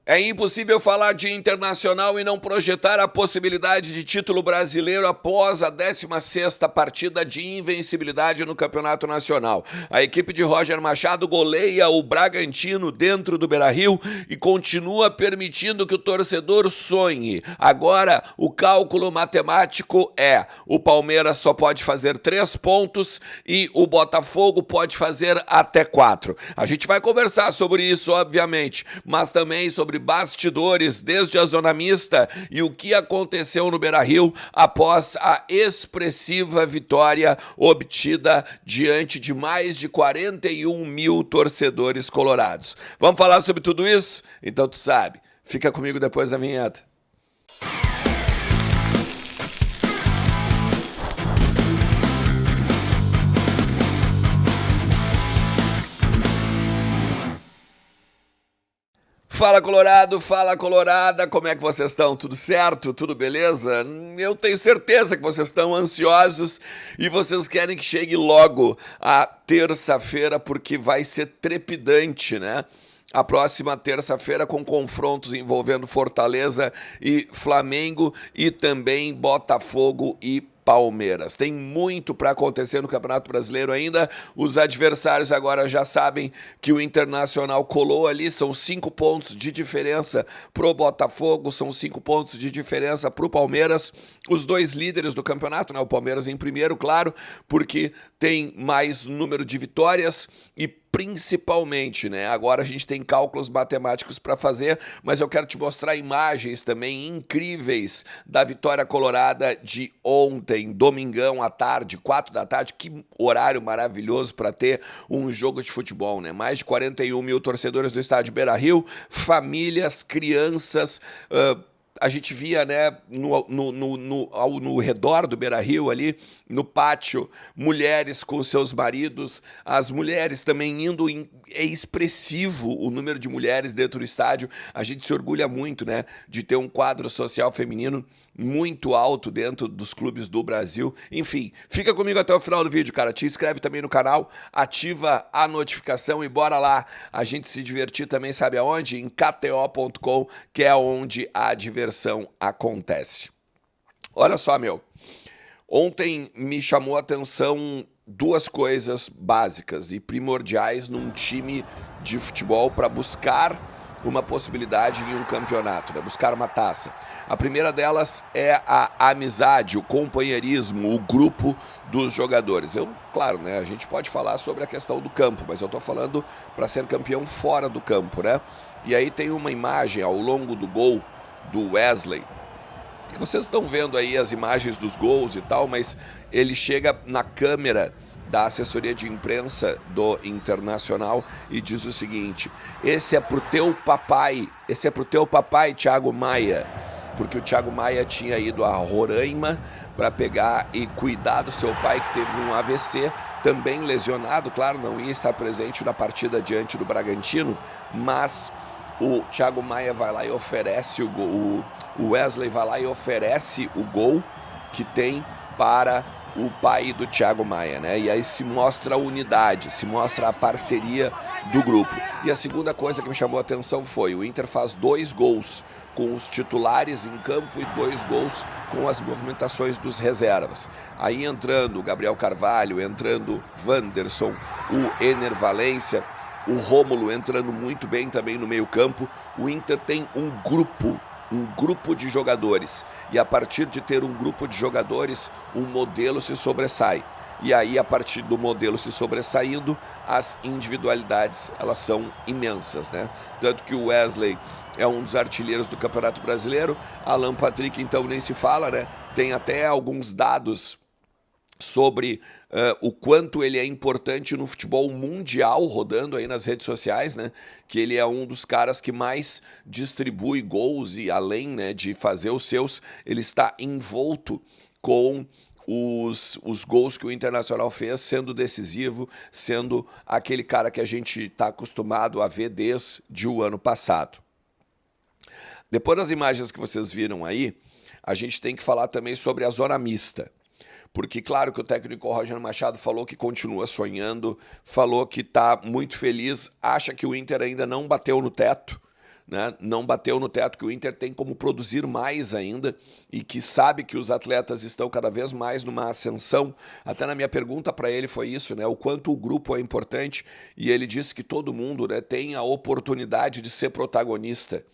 É impossível falar de Internacional e não projetar a possibilidade de título brasileiro após a 16ª partida de invencibilidade no Campeonato Nacional. A equipe de Roger Machado goleia o Bragantino dentro do Beira-Rio e continua permitindo que o torcedor sonhe. Agora, o cálculo matemático é: o Palmeiras só pode fazer 3 pontos e o Botafogo pode fazer até 4. A gente vai conversar sobre isso, obviamente, mas também sobre bastidores desde a zona mista e o que aconteceu no Beira-Rio após a expressiva vitória obtida diante de mais de 41 mil torcedores colorados. Vamos falar sobre tudo isso? Então tu sabe, fica comigo depois da vinheta. Fala Colorado, fala Colorada, como é que vocês estão? Tudo certo? Tudo beleza? Eu tenho certeza que vocês estão ansiosos e vocês querem que chegue logo a terça-feira, porque vai ser trepidante, né? A próxima terça-feira com confrontos envolvendo Fortaleza e Flamengo e também Botafogo e Palmeiras. Tem muito para acontecer no Campeonato Brasileiro ainda. Os adversários agora já sabem que o Internacional colou ali. São 5 pontos de diferença pro Botafogo, são 5 pontos de diferença pro Palmeiras. Os dois líderes do campeonato, né? O Palmeiras em primeiro, claro, porque tem mais número de vitórias e principalmente, né? Agora a gente tem cálculos matemáticos para fazer, mas eu quero te mostrar imagens também incríveis da vitória colorada de ontem, domingão à tarde, 4 da tarde. Que horário maravilhoso para ter um jogo de futebol, né? Mais de 41 mil torcedores do estádio Beira-Rio, famílias, crianças, a gente via, né, no redor do Beira-Rio ali, no pátio, mulheres com seus maridos, as mulheres também indo, é expressivo o número de mulheres dentro do estádio. A gente se orgulha muito, né, de ter um quadro social feminino muito alto dentro dos clubes do Brasil. Enfim, fica comigo até o final do vídeo, cara. Te inscreve também no canal, ativa a notificação e bora lá a gente se divertir também, sabe aonde? Em kto.com, que é onde a diversão acontece. Olha só, meu. Ontem me chamou a atenção duas coisas básicas e primordiais num time de futebol para buscar uma possibilidade em um campeonato, né? Buscar uma taça. A primeira delas é a amizade, o companheirismo, o grupo dos jogadores. Claro, né, a gente pode falar sobre a questão do campo, mas eu estou falando para ser campeão fora do campo, né? E aí tem uma imagem ao longo do gol do Wesley, que vocês estão vendo aí as imagens dos gols e tal, mas ele chega na câmera da assessoria de imprensa do Internacional e diz o seguinte: esse é pro teu papai, Thiago Maia, porque o Thiago Maia tinha ido a Roraima para pegar e cuidar do seu pai, que teve um AVC, também lesionado, claro, não ia estar presente na partida diante do Bragantino, mas o Thiago Maia vai lá e oferece o gol, o Wesley vai lá e oferece o gol que tem para o pai do Thiago Maia, né? E aí se mostra a unidade, se mostra a parceria do grupo. E a segunda coisa que me chamou a atenção foi: o Inter faz 2 gols com os titulares em campo e 2 gols com as movimentações dos reservas. Aí entrando o Gabriel Carvalho, entrando Wanderson, o Ener Valencia, o Rômulo entrando muito bem também no meio-campo. O Inter tem um grupo de jogadores, e a partir de ter um grupo de jogadores, um modelo se sobressai. E aí, a partir do modelo se sobressaindo, as individualidades, elas são imensas, né? Tanto que o Wesley é um dos artilheiros do Campeonato Brasileiro, Alan Patrick, então, nem se fala, né? Tem até alguns dados sobre o quanto ele é importante no futebol mundial, rodando aí nas redes sociais, né? Que ele é um dos caras que mais distribui gols e, além, né, de fazer os seus, ele está envolto com os gols que o Internacional fez, sendo decisivo, sendo aquele cara que a gente está acostumado a ver desde o ano passado. Depois das imagens que vocês viram aí, a gente tem que falar também sobre a zona mista. Porque, claro, que o técnico Roger Machado falou que continua sonhando, falou que está muito feliz, acha que o Inter ainda não bateu no teto, né, não bateu no teto, que o Inter tem como produzir mais ainda e que sabe que os atletas estão cada vez mais numa ascensão. Até na minha pergunta para ele foi isso, né, o quanto o grupo é importante, e ele disse que todo mundo, né, tem a oportunidade de ser protagonista.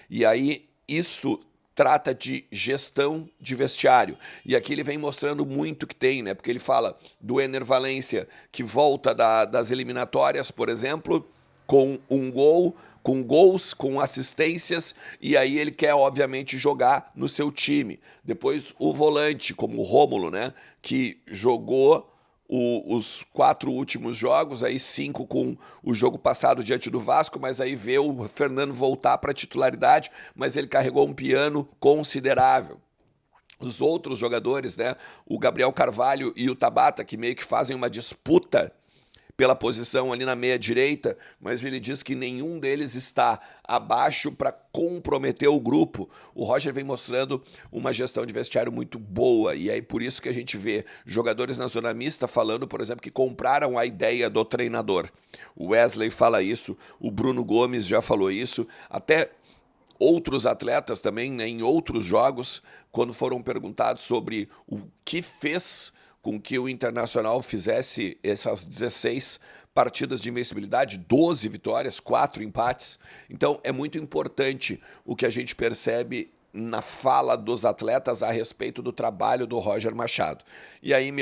E aí isso trata de gestão de vestiário. E aqui ele vem mostrando muito que tem, né? Porque ele fala do Ener Valencia, que volta das eliminatórias, por exemplo, com um gol, com gols, com assistências, e aí ele quer, obviamente, jogar no seu time. Depois o volante, como o Rômulo, né? Que jogou os 4 últimos jogos, aí 5 com o jogo passado diante do Vasco, mas aí vê o Fernando voltar para a titularidade, mas ele carregou um piano considerável. Os outros jogadores, né, o Gabriel Carvalho e o Tabata, que meio que fazem uma disputa pela posição ali na meia direita, mas ele diz que nenhum deles está abaixo para comprometer o grupo. O Roger vem mostrando uma gestão de vestiário muito boa, e aí por isso que a gente vê jogadores na zona mista falando, por exemplo, que compraram a ideia do treinador. O Wesley fala isso, o Bruno Gomes já falou isso, até outros atletas também, né, em outros jogos, quando foram perguntados sobre o que fez com que o Internacional fizesse essas 16 partidas de invencibilidade, 12 vitórias, 4 empates. Então é muito importante o que a gente percebe na fala dos atletas a respeito do trabalho do Roger Machado. E aí,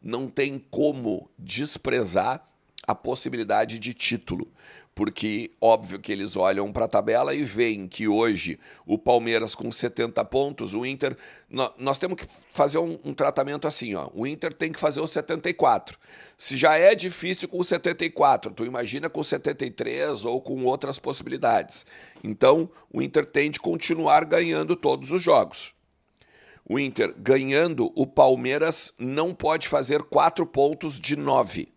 não tem como desprezar a possibilidade de título, porque óbvio que eles olham para a tabela e veem que hoje o Palmeiras com 70 pontos, o Inter, nós temos que fazer um tratamento assim, ó, o Inter tem que fazer os 74. Se já é difícil com 74, tu imagina com 73 ou com outras possibilidades. Então, o Inter tem de continuar ganhando todos os jogos. O Inter ganhando, o Palmeiras não pode fazer 4 pontos de 9.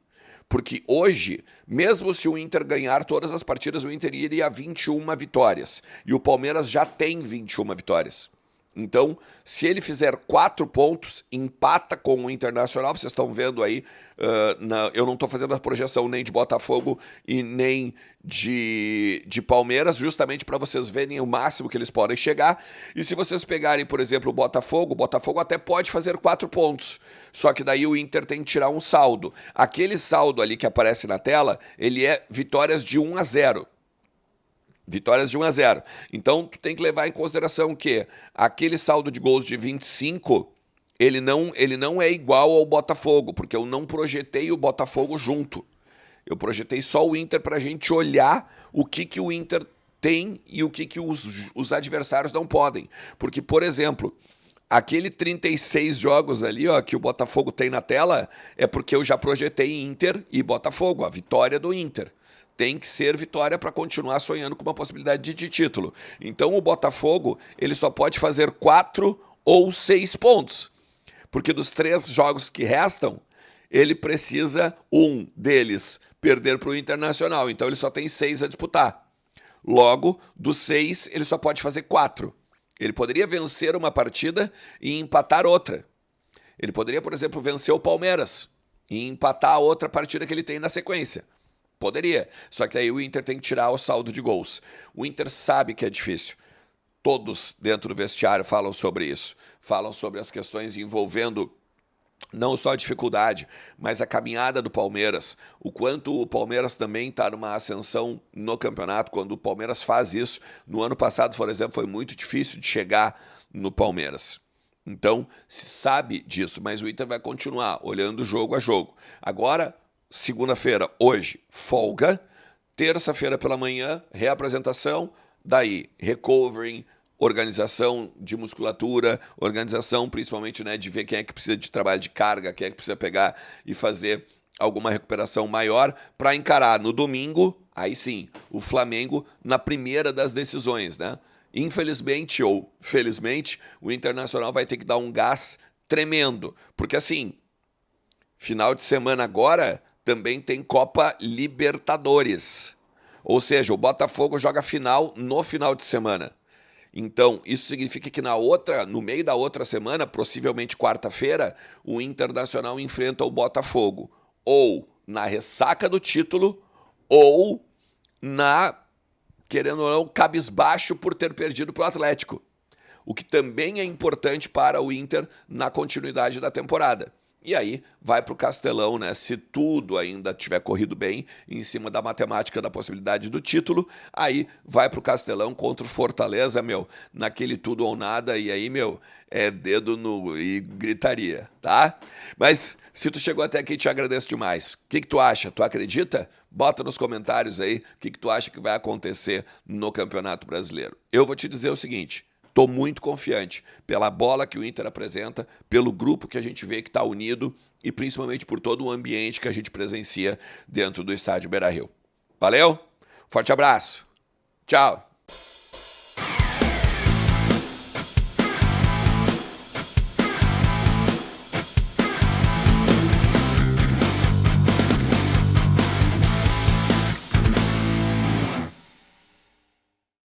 Porque hoje, mesmo se o Inter ganhar todas as partidas, o Inter iria a 21 vitórias. E o Palmeiras já tem 21 vitórias. Então, se ele fizer 4 pontos, empata com o Internacional. Vocês estão vendo aí, eu não estou fazendo a projeção nem de Botafogo e nem de Palmeiras, justamente para vocês verem o máximo que eles podem chegar. E se vocês pegarem, por exemplo, o Botafogo até pode fazer 4 pontos. Só que daí o Inter tem que tirar um saldo. Aquele saldo ali que aparece na tela, ele é vitórias de 1-0. Vitórias de 1-0. Então, tu tem que levar em consideração que aquele saldo de gols de 25, ele não é igual ao Botafogo, porque eu não projetei o Botafogo junto. Eu projetei só o Inter para a gente olhar o que o Inter tem e o que os adversários não podem. Porque, por exemplo, aquele 36 jogos ali, ó, que o Botafogo tem na tela, é porque eu já projetei Inter e Botafogo, a vitória do Inter. Tem que ser vitória para continuar sonhando com uma possibilidade de título. Então o Botafogo ele só pode fazer 4 ou 6 pontos. Porque dos 3 jogos que restam, ele precisa um deles perder para o Internacional. Então ele só tem 6 a disputar. Logo, dos 6, ele só pode fazer 4. Ele poderia vencer uma partida e empatar outra. Ele poderia, por exemplo, vencer o Palmeiras e empatar a outra partida que ele tem na sequência. Poderia, só que aí o Inter tem que tirar o saldo de gols. O Inter sabe que é difícil. Todos dentro do vestiário falam sobre isso. Falam sobre as questões envolvendo não só a dificuldade, mas a caminhada do Palmeiras. O quanto o Palmeiras também está numa ascensão no campeonato. Quando o Palmeiras faz isso, no ano passado, por exemplo, foi muito difícil de chegar no Palmeiras. Então, se sabe disso, mas o Inter vai continuar olhando jogo a jogo. Agora, segunda-feira, hoje, folga. Terça-feira pela manhã, reapresentação. Daí, recovering, organização de musculatura, organização principalmente, né, de ver quem é que precisa de trabalho de carga, quem é que precisa pegar e fazer alguma recuperação maior para encarar no domingo, aí sim, o Flamengo na primeira das decisões, né? Infelizmente ou felizmente, o Internacional vai ter que dar um gás tremendo, porque assim, final de semana agora também tem Copa Libertadores. Ou seja, o Botafogo joga final no final de semana. Então, isso significa que no meio da outra semana, possivelmente quarta-feira, o Internacional enfrenta o Botafogo. Ou na ressaca do título, ou na querendo ou não, cabisbaixo por ter perdido para o Atlético, o que também é importante para o Inter na continuidade da temporada. E aí vai para o Castelão, né? Se tudo ainda tiver corrido bem em cima da matemática da possibilidade do título, aí vai para o Castelão contra o Fortaleza, meu, naquele tudo ou nada, e aí, meu, é dedo no e gritaria, tá? Mas se tu chegou até aqui, te agradeço demais. O que tu acha? Tu acredita? Bota nos comentários aí o que tu acha que vai acontecer no Campeonato Brasileiro. Eu vou te dizer o seguinte: estou muito confiante pela bola que o Inter apresenta, pelo grupo que a gente vê que está unido e principalmente por todo o ambiente que a gente presencia dentro do estádio Beira-Rio. Valeu? Forte abraço. Tchau.